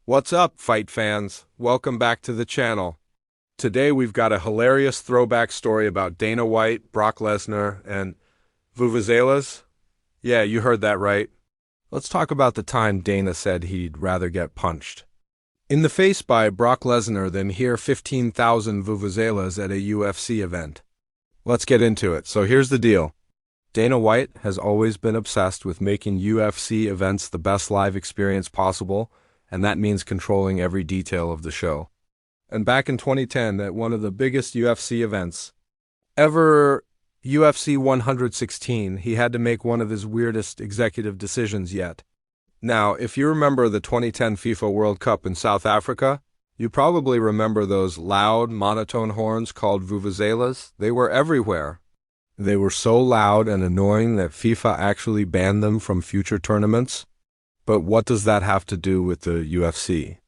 What's up, fight fans? Welcome back to the channel. Today we've got a hilarious throwback story about Dana White, Brock Lesnar, and vuvuzelas. Yeah, you heard that right. Let's talk about the time Dana said he'd rather get punched in the face by Brock Lesnar than hear 15,000 vuvuzelas at a UFC event. Let's get into it. So here's the deal. Dana White has always been obsessed with making UFC events the best live experience possible, and that means controlling every detail of the show. And back in 2010, at one of the biggest UFC events ever, UFC 116, he had to make one of his weirdest executive decisions yet. Now, if you remember the 2010 FIFA World Cup in South Africa, you probably remember those loud, monotone horns called vuvuzelas. They were everywhere. They were so loud and annoying that FIFA actually banned them from future tournaments. But what does that have to do with the UFC?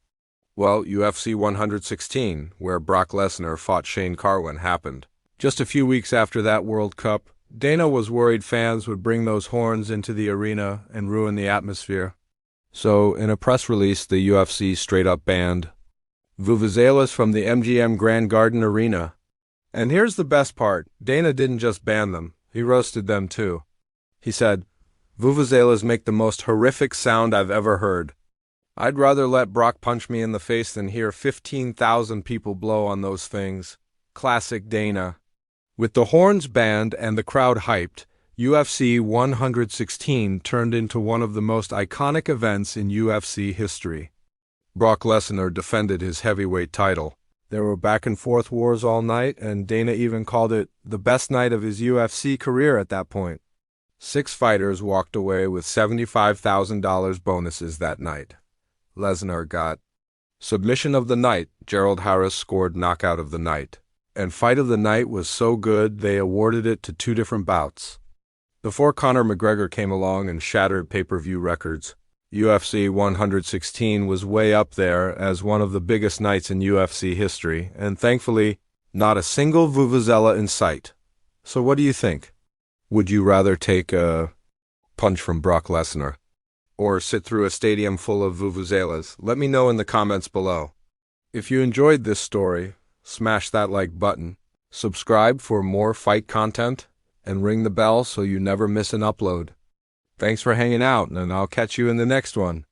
Well, UFC 116, where Brock Lesnar fought Shane Carwin, happened. Just a few weeks after that World Cup, Dana was worried fans would bring those horns into the arena and ruin the atmosphere. So, in a press release, the UFC straight up banned vuvuzelas from the MGM Grand Garden Arena. And here's the best part. Dana didn't just ban them, he roasted them too. He said, "Vuvuzelas make the most horrific sound I've ever heard. I'd rather let Brock punch me in the face than hear 15,000 people blow on those things." Classic Dana. With the horns banned and the crowd hyped, UFC 116 turned into one of the most iconic events in UFC history. Brock Lesnar defended his heavyweight title. There were back-and-forth wars all night, and Dana even called it the best night of his UFC career at that point. 6 fighters walked away with $75,000 bonuses that night. Lesnar got submission of the night. Gerald Harris scored knockout of the night. And fight of the night was so good they awarded it to 2 different bouts. Before Conor McGregor came along and shattered pay-per-view records, UFC 116 was way up there as one of the biggest nights in UFC history, and thankfully, not a single vuvuzela in sight. So what do you think? Would you rather take a punch from Brock Lesnar or sit through a stadium full of vuvuzelas? Let me know in the comments below. If you enjoyed this story, smash that like button, subscribe for more fight content, and ring the bell so you never miss an upload. Thanks for hanging out, and I'll catch you in the next one.